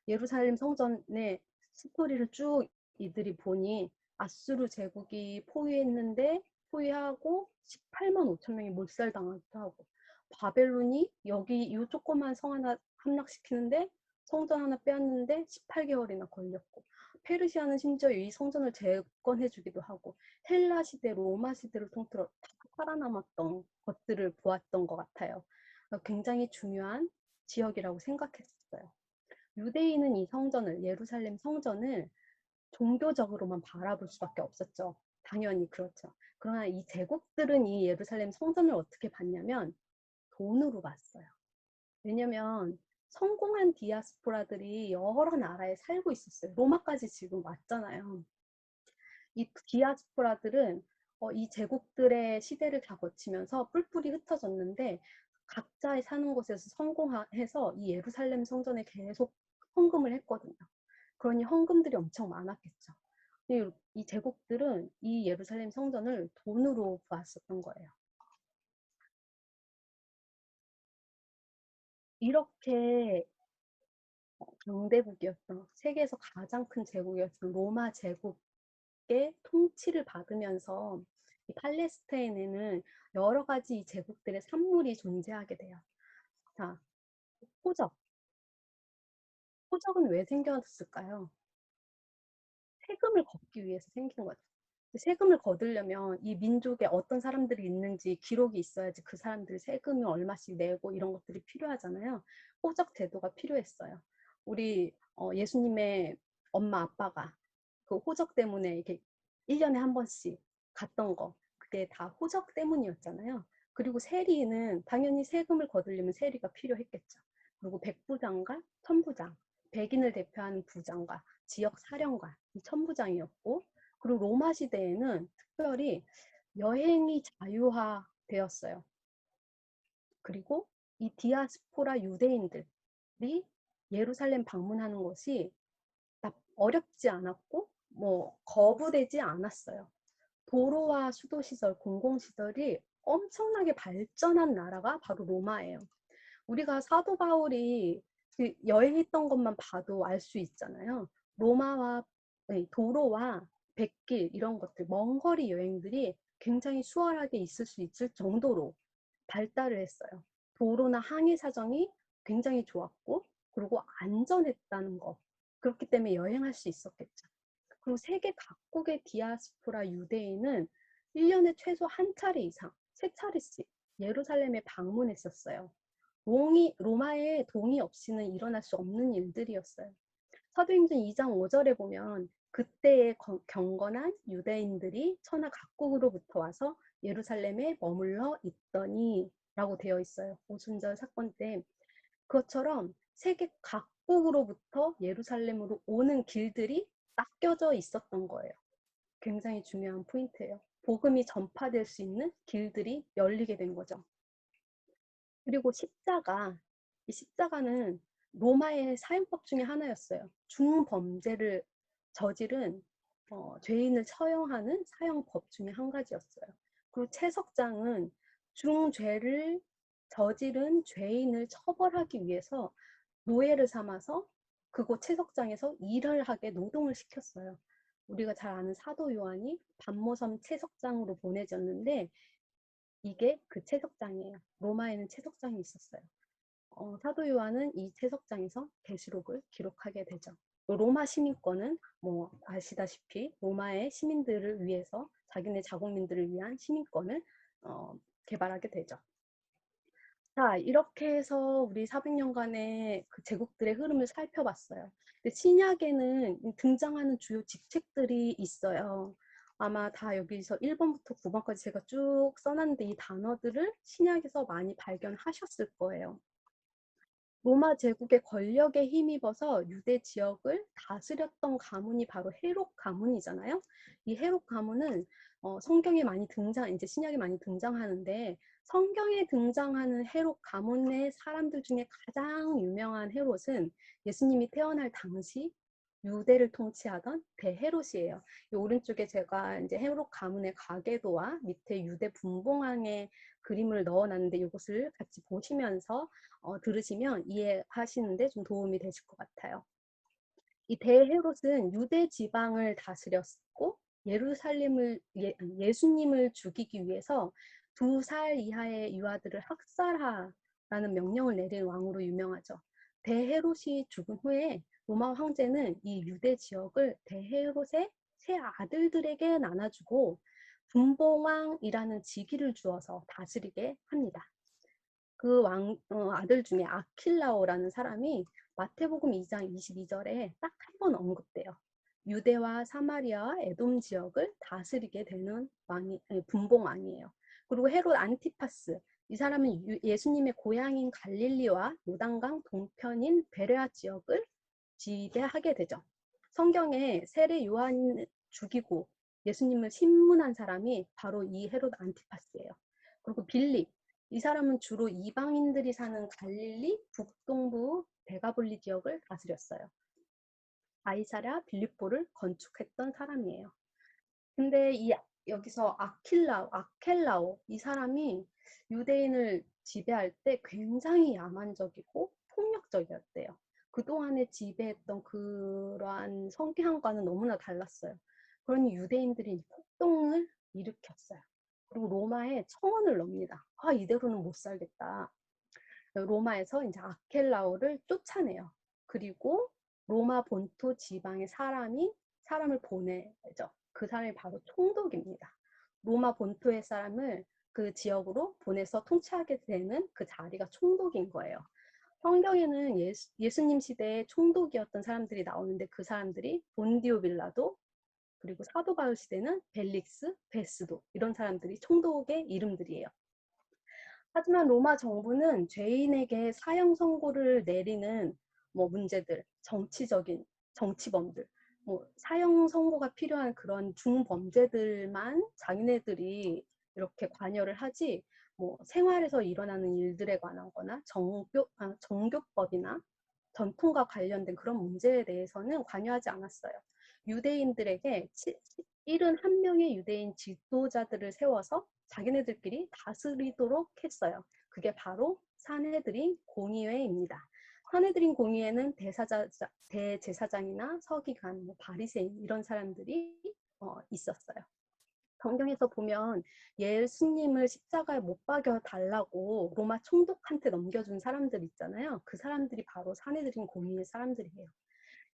예루살렘 성전에 스토리를 쭉 이들이 보니 아수르 제국이 포위하고 18만 5천 명이 몰살당하기도 하고, 바벨론이 여기 이 조그만 성 하나 함락시키는데 성전 하나 빼앗는데 18개월이나 걸렸고, 페르시아는 심지어 이 성전을 재건해주기도 하고, 헬라 시대, 로마 시대를 통틀어 다 살아남았던 것들을 보았던 것 같아요. 굉장히 중요한 지역이라고 생각했어요. 유대인은 이 성전을, 예루살렘 성전을 종교적으로만 바라볼 수밖에 없었죠. 당연히 그렇죠. 그러나 이 제국들은 이 예루살렘 성전을 어떻게 봤냐면 돈으로 봤어요. 왜냐면 성공한 디아스포라들이 여러 나라에 살고 있었어요. 로마까지 지금 왔잖아요. 이 디아스포라들은 이 제국들의 시대를 다 거치면서 뿔뿔이 흩어졌는데 각자 사는 곳에서 성공해서 이 예루살렘 성전에 계속 헌금을 했거든요. 그러니 헌금들이 엄청 많았겠죠. 이 제국들은 이 예루살렘 성전을 돈으로 보았었던 거예요. 이렇게 강대국이었던, 세계에서 가장 큰 제국이었던 로마 제국의 통치를 받으면서 이 팔레스타인에는 여러 가지 제국들의 산물이 존재하게 돼요. 자, 호적. 호적은 왜 생겼을까요? 세금을 걷기 위해서 생긴 거죠. 세금을 거두려면 이 민족에 어떤 사람들이 있는지 기록이 있어야지 그 사람들이 세금을 얼마씩 내고 이런 것들이 필요하잖아요. 호적 제도가 필요했어요. 우리 예수님의 엄마 아빠가 그 호적 때문에 이렇게 1년에 한 번씩 갔던 거, 그게 다 호적 때문이었잖아요. 그리고 세리는 당연히 세금을 거두려면 세리가 필요했겠죠. 그리고 백부장과 천부장, 백인을 대표하는 부장과 지역 사령관, 이 천부장이었고, 그리고 로마 시대에는 특별히 여행이 자유화되었어요. 그리고 이 디아스포라 유대인들이 예루살렘 방문하는 것이 어렵지 않았고 뭐 거부되지 않았어요. 도로와 수도시설, 공공시설이 엄청나게 발전한 나라가 바로 로마예요. 우리가 사도 바울이 그 여행했던 것만 봐도 알 수 있잖아요. 로마와 도로와 백길 이런 것들, 먼 거리 여행들이 굉장히 수월하게 있을 수 있을 정도로 발달을 했어요. 도로나 항해 사정이 굉장히 좋았고, 그리고 안전했다는 거. 그렇기 때문에 여행할 수 있었겠죠. 그리고 세계 각국의 디아스포라 유대인은 1년에 최소 한 차례 이상, 세 차례씩 예루살렘에 방문했었어요. 로마의 동의 없이는 일어날 수 없는 일들이었어요. 사도행전 2장 5절에 보면 그때의 경건한 유대인들이 천하 각국으로부터 와서 예루살렘에 머물러 있더니 라고 되어 있어요. 오순절 사건 때. 그것처럼 세계 각국으로부터 예루살렘으로 오는 길들이 닦여져 있었던 거예요. 굉장히 중요한 포인트예요. 복음이 전파될 수 있는 길들이 열리게 된 거죠. 그리고 이 십자가는 로마의 사형법 중에 하나였어요. 중범죄를 저지른 죄인을 처형하는 사형법 중에 한 가지였어요. 그리고 채석장은 중죄를 저지른 죄인을 처벌하기 위해서 노예를 삼아서 그곳 채석장에서 일을 하게 노동을 시켰어요. 우리가 잘 아는 사도 요한이 반모섬 채석장으로 보내졌는데 이게 그 채석장이에요. 로마에는 채석장이 있었어요. 사도 요한은 이 채석장에서 계시록을 기록하게 되죠. 로마 시민권은 뭐 아시다시피 로마의 시민들을 위해서 자기네 자국민들을 위한 시민권을 개발하게 되죠. 자, 이렇게 해서 우리 400년간의 그 제국들의 흐름을 살펴봤어요. 신약에는 등장하는 주요 직책들이 있어요. 아마 다 여기서 1번부터 9번까지 제가 쭉 써놨는데 이 단어들을 신약에서 많이 발견하셨을 거예요. 로마 제국의 권력에 힘입어서 유대 지역을 다스렸던 가문이 바로 헤롯 가문이잖아요. 이 헤롯 가문은 성경에 많이 이제 신약에 많이 등장하는데 성경에 등장하는 헤롯 가문의 사람들 중에 가장 유명한 헤롯은 예수님이 태어날 당시 유대를 통치하던 대헤롯이에요. 이 오른쪽에 제가 이제 헤롯 가문의 가계도와 밑에 유대 분봉왕의 그림을 넣어놨는데 이것을 같이 보시면서 들으시면 이해하시는데 좀 도움이 되실 것 같아요. 이 대헤롯은 유대 지방을 다스렸고 예수님을 죽이기 위해서 2살 이하의 유아들을 학살하라는 명령을 내린 왕으로 유명하죠. 대헤롯이 죽은 후에 로마 황제는 이 유대 지역을 대헤롯의 세 아들들에게 나눠주고 분봉왕이라는 직위를 주어서 다스리게 합니다. 그 아들 중에 아킬라오라는 사람이 마태복음 2장 22절에 딱 한 번 언급돼요. 유대와 사마리아와 에돔 지역을 다스리게 되는 분봉왕이에요. 그리고 헤롯 안티파스, 이 사람은 예수님의 고향인 갈릴리와 요단강 동편인 베레아 지역을 지배하게 되죠. 성경에 세례 요한을 죽이고 예수님을 신문한 사람이 바로 이 헤롯 안티파스예요. 그리고 빌립, 이 사람은 주로 이방인들이 사는 갈릴리 북동부 데가볼리 지역을 다스렸어요. 아이사랴 빌립보를 건축했던 사람이에요. 근데 여기서 아켈라오 이 사람이 유대인을 지배할 때 굉장히 야만적이고 폭력적이었대요. 그동안에 지배했던 그러한 성향과는 너무나 달랐어요. 그러니 유대인들이 폭동을 일으켰어요. 그리고 로마에 청원을 넣습니다. 이대로는 못 살겠다. 로마에서 이제 아켈라오를 쫓아내요. 그리고 로마 본토 지방의 사람을 보내죠. 그 사람이 바로 총독입니다. 로마 본토의 사람을 그 지역으로 보내서 통치하게 되는 그 자리가 총독인 거예요. 성경에는 예수님 시대에 총독이었던 사람들이 나오는데 그 사람들이 본디오 빌라도, 그리고 사도 바울 시대는 벨릭스, 베스도, 이런 사람들이 총독의 이름들이에요. 하지만 로마 정부는 죄인에게 사형 선고를 내리는 문제들, 정치범들, 사형 선고가 필요한 그런 중범죄들만 자기네들이 이렇게 관여를 하지, 생활에서 일어나는 일들에 관한 거나 종교법이나 전통과 관련된 그런 문제에 대해서는 관여하지 않았어요. 유대인들에게 71명의 유대인 지도자들을 세워서 자기네들끼리 다스리도록 했어요. 그게 바로 사내들인 공의회입니다. 사내들인 공의회는 대제사장이나 서기관, 바리새인 이런 사람들이 있었어요. 성경에서 보면 예수님을 십자가에 못 박여 달라고 로마 총독한테 넘겨준 사람들 있잖아요. 그 사람들이 바로 사내들인 공의회 사람들이에요.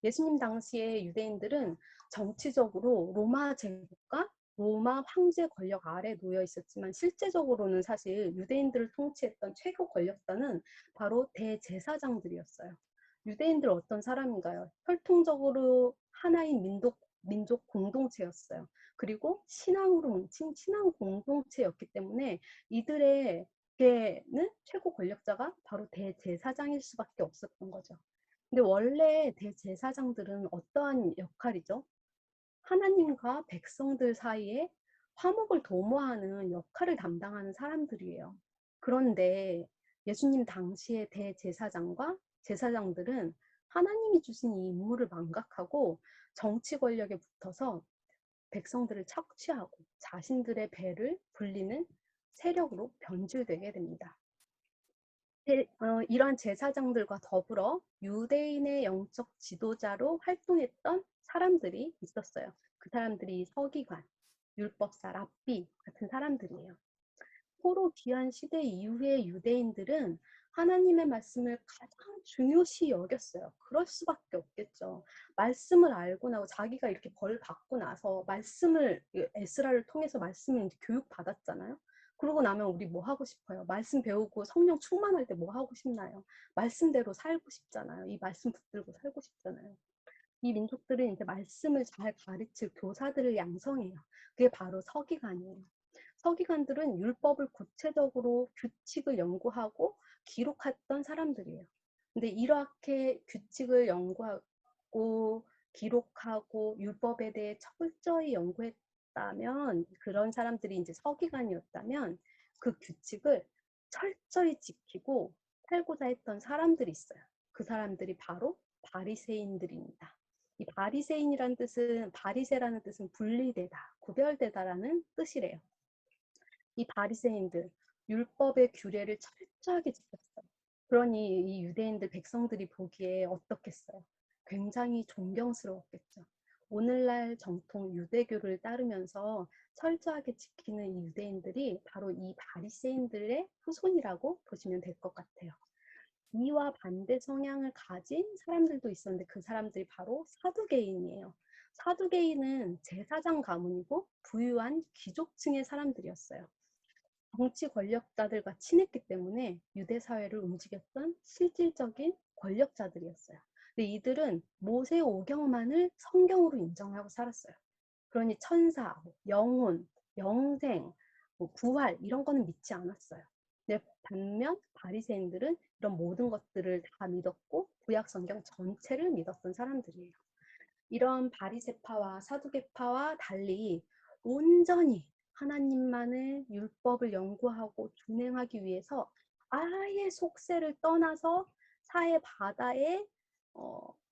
예수님 당시에 유대인들은 정치적으로 로마 제국과 로마 황제 권력 아래 놓여 있었지만 실제적으로는 사실 유대인들을 통치했던 최고 권력자는 바로 대제사장들이었어요. 유대인들 어떤 사람인가요? 혈통적으로 하나인 민족 공동체였어요. 그리고 신앙으로 뭉친 신앙 공동체였기 때문에 이들에게는 최고 권력자가 바로 대제사장일 수밖에 없었던 거죠. 근데 원래 대제사장들은 어떠한 역할이죠? 하나님과 백성들 사이에 화목을 도모하는 역할을 담당하는 사람들이에요. 그런데 예수님 당시의 대제사장과 제사장들은 하나님이 주신 이 임무를 망각하고 정치 권력에 붙어서 백성들을 착취하고 자신들의 배를 불리는 세력으로 변질되게 됩니다. 이러한 제사장들과 더불어 유대인의 영적 지도자로 활동했던 사람들이 있었어요. 그 사람들이 서기관, 율법사, 랍비 같은 사람들이에요. 포로 귀환 시대 이후의 유대인들은 하나님의 말씀을 가장 중요시 여겼어요. 그럴 수밖에 없겠죠. 말씀을 알고 나고 자기가 이렇게 벌 받고 나서 에스라를 통해서 말씀을 이제 교육 받았잖아요. 그러고 나면 우리 뭐 하고 싶어요? 말씀 배우고 성령 충만할 때 뭐 하고 싶나요? 말씀대로 살고 싶잖아요. 이 말씀 붙들고 살고 싶잖아요. 이 민족들은 이제 말씀을 잘 가르칠 교사들을 양성해요. 그게 바로 서기관이에요. 서기관들은 율법을 구체적으로 규칙을 연구하고 기록했던 사람들이에요. 근데 이렇게 규칙을 연구하고 기록하고 율법에 대해 철저히 연구했다면, 그런 사람들이 이제 서기관이었다면 그 규칙을 철저히 지키고 살고자 했던 사람들이 있어요. 그 사람들이 바로 바리새인들입니다. 이 바리새라는 뜻은 분리되다, 구별되다라는 뜻이래요. 이 바리새인들, 율법의 규례를 철저하게 지켰어요. 그러니 이 유대인들 백성들이 보기에 어떻겠어요? 굉장히 존경스러웠겠죠. 오늘날 정통 유대교를 따르면서 철저하게 지키는 이 유대인들이 바로 이 바리새인들의 후손이라고 보시면 될 것 같아요. 이와 반대 성향을 가진 사람들도 있었는데 그 사람들이 바로 사두개인이에요. 사두개인은 제사장 가문이고 부유한 귀족층의 사람들이었어요. 정치 권력자들과 친했기 때문에 유대 사회를 움직였던 실질적인 권력자들이었어요. 근데 이들은 모세 오경만을 성경으로 인정하고 살았어요. 그러니 천사, 영혼, 영생, 부활 이런 거는 믿지 않았어요. 근데 반면 바리새인들은 이런 모든 것들을 다 믿었고 구약 성경 전체를 믿었던 사람들이에요. 이런 바리새파와 사두개파와 달리 온전히 하나님만의 율법을 연구하고 준행하기 위해서 아예 속세를 떠나서 사해 바다의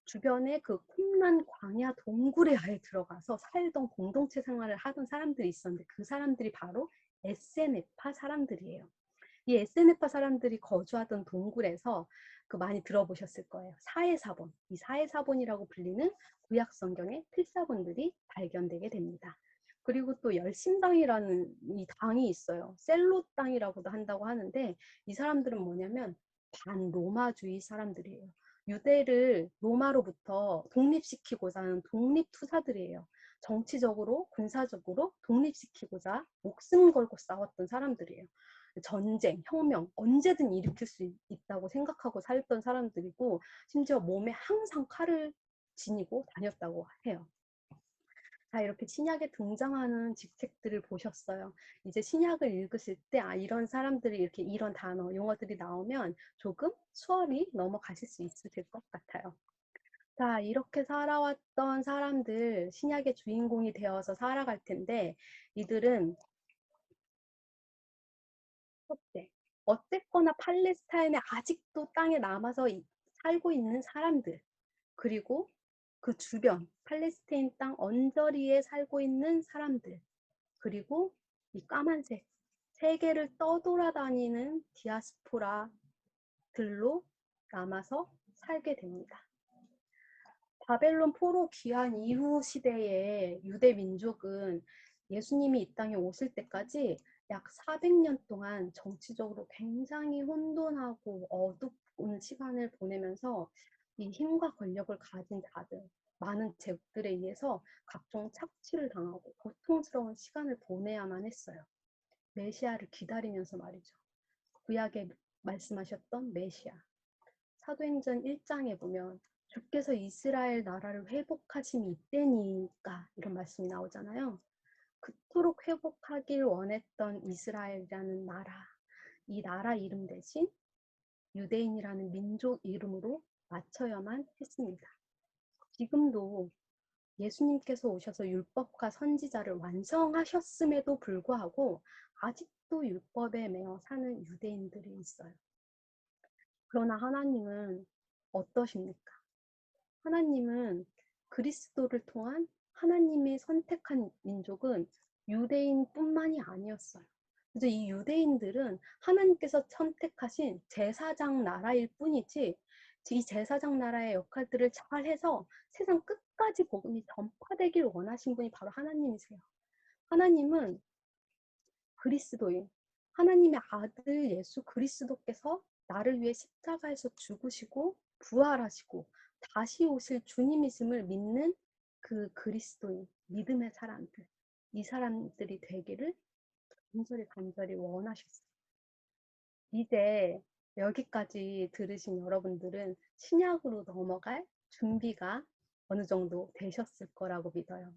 주변에 그 쿰란 광야 동굴에 아예 들어가서 살던 공동체 생활을 하던 사람들이 있었는데 그 사람들이 바로 에세네파 사람들이에요. 이 에세네파 사람들이 거주하던 동굴에서 그 많이 들어보셨을 거예요. 사해사본. 이 사해사본이라고 불리는 구약 성경의 필사본들이 발견되게 됩니다. 그리고 또 열심당이라는 이 당이 있어요. 셀로 당이라고도 한다고 하는데 이 사람들은 뭐냐면 반로마주의 사람들이에요. 유대를 로마로부터 독립시키고자 하는 독립투사들이에요. 정치적으로, 군사적으로 독립시키고자 목숨 걸고 싸웠던 사람들이에요. 전쟁, 혁명 언제든 일으킬 수 있다고 생각하고 살던 사람들이고 심지어 몸에 항상 칼을 지니고 다녔다고 해요. 자, 이렇게 신약에 등장하는 직책들을 보셨어요. 이제 신약을 읽으실 때, 이런 사람들이 이렇게 이런 단어, 용어들이 나오면 조금 수월히 넘어가실 수 있으실 것 같아요. 자, 이렇게 살아왔던 사람들, 신약의 주인공이 되어서 살아갈 텐데, 이들은 첫째, 어쨌거나 팔레스타인에 아직도 땅에 남아서 살고 있는 사람들, 그리고 그 주변, 팔레스타인 땅 언저리에 살고 있는 사람들, 그리고 이 까만색, 세계를 떠돌아다니는 디아스포라들로 남아서 살게 됩니다. 바벨론 포로 귀환 이후 시대의 유대 민족은 예수님이 이 땅에 오실 때까지 약 400년 동안 정치적으로 굉장히 혼돈하고 어둡은 시간을 보내면서 이 힘과 권력을 가진 자들, 많은 제국들에 의해서 각종 착취를 당하고 고통스러운 시간을 보내야만 했어요. 메시아를 기다리면서 말이죠. 구약에 말씀하셨던 메시아. 사도행전 1장에 보면 주께서 이스라엘 나라를 회복하심이 이때니까 이런 말씀이 나오잖아요. 그토록 회복하길 원했던 이스라엘이라는 나라, 이 나라 이름 대신 유대인이라는 민족 이름으로 맞춰야만 했습니다. 지금도 예수님께서 오셔서 율법과 선지자를 완성하셨음에도 불구하고 아직도 율법에 매여 사는 유대인들이 있어요. 그러나 하나님은 어떠십니까? 하나님은 그리스도를 통한 하나님의 선택한 민족은 유대인뿐만이 아니었어요. 그래서 이 유대인들은 하나님께서 선택하신 제사장 나라일 뿐이지 이 제사장 나라의 역할들을 잘 해서 세상 끝까지 복음이 전파되길 원하신 분이 바로 하나님이세요. 하나님은 그리스도인, 하나님의 아들 예수 그리스도께서 나를 위해 십자가에서 죽으시고 부활하시고 다시 오실 주님이심을 믿는 그 그리스도인, 믿음의 사람들, 이 사람들이 되기를 간절히 원하셨어요. 이제 여기까지 들으신 여러분들은 신약으로 넘어갈 준비가 어느 정도 되셨을 거라고 믿어요.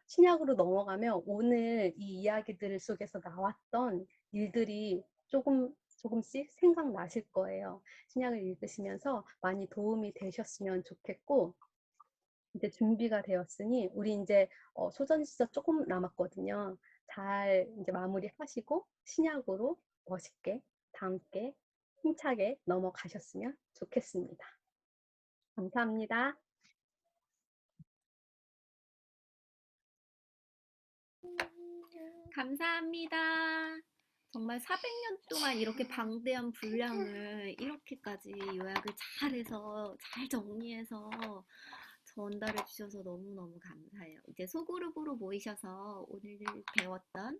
신약으로 넘어가면 오늘 이 이야기들 속에서 나왔던 일들이 조금씩 생각나실 거예요. 신약을 읽으시면서 많이 도움이 되셨으면 좋겠고, 이제 준비가 되었으니, 우리 이제 소전시서 조금 남았거든요. 잘 이제 마무리 하시고, 신약으로 멋있게, 다 함께, 힘차게 넘어가셨으면 좋겠습니다. 감사합니다. 감사합니다. 정말 400년 동안 이렇게 방대한 분량을 이렇게까지 요약을 잘해서 잘 정리해서 전달해 주셔서 너무너무 감사해요. 이제 소그룹으로 모이셔서 오늘 배웠던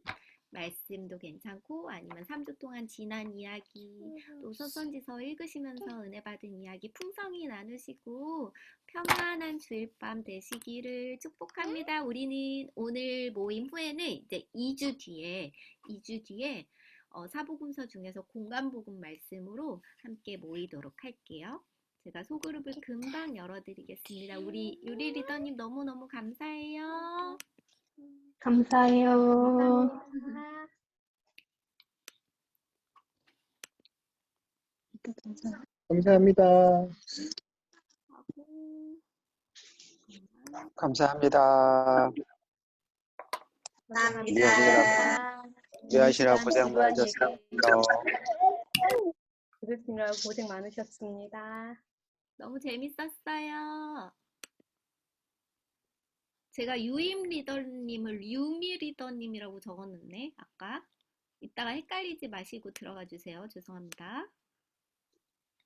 말씀도 괜찮고 아니면 3주 동안 지난 이야기 또 서선지서 읽으시면서 은혜 받은 이야기 풍성히 나누시고 평안한 주일 밤 되시기를 축복합니다. 우리는 오늘 모임 후에는 이제 2주 뒤에 사복음서 중에서 공간복음 말씀으로 함께 모이도록 할게요. 제가 소그룹을 금방 열어드리겠습니다. 우리 유리 리더님 너무너무 감사해요. 감사해요. 감사합니다. 감사합니다. 하고 감사합니다. 감사합니다. 준비하시라 고생 지루한 많으셨어요. 들으시느라 고생 많으셨습니다. 너무 재밌었어요. 제가 유임 리더님을 유미 리더님이라고 적었는데 아까 이따가 헷갈리지 마시고 들어가 주세요. 죄송합니다.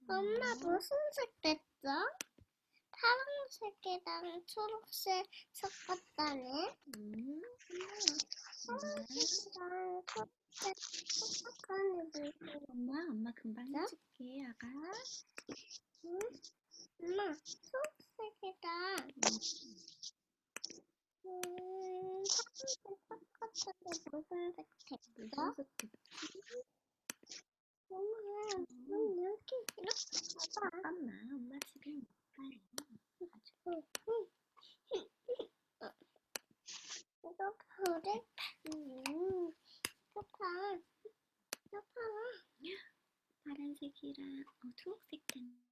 엄마 무슨 색 됐어? 파란색이랑 초록색 섞었다네. 파란색이랑 초록색 섞은 애도 있고. 엄마 금방 해줄게 아가. 응? 엄마 초록색이다. 파란색 섞었는데 무슨 색 됐어? 무슨 색 됐지? 엄마 넌 여기 이렇게 봐봐. 잠깐만 엄마 집에 못 가요. 이거 그래? 좋다. 좋다. 파란색이랑 초록색 됐네.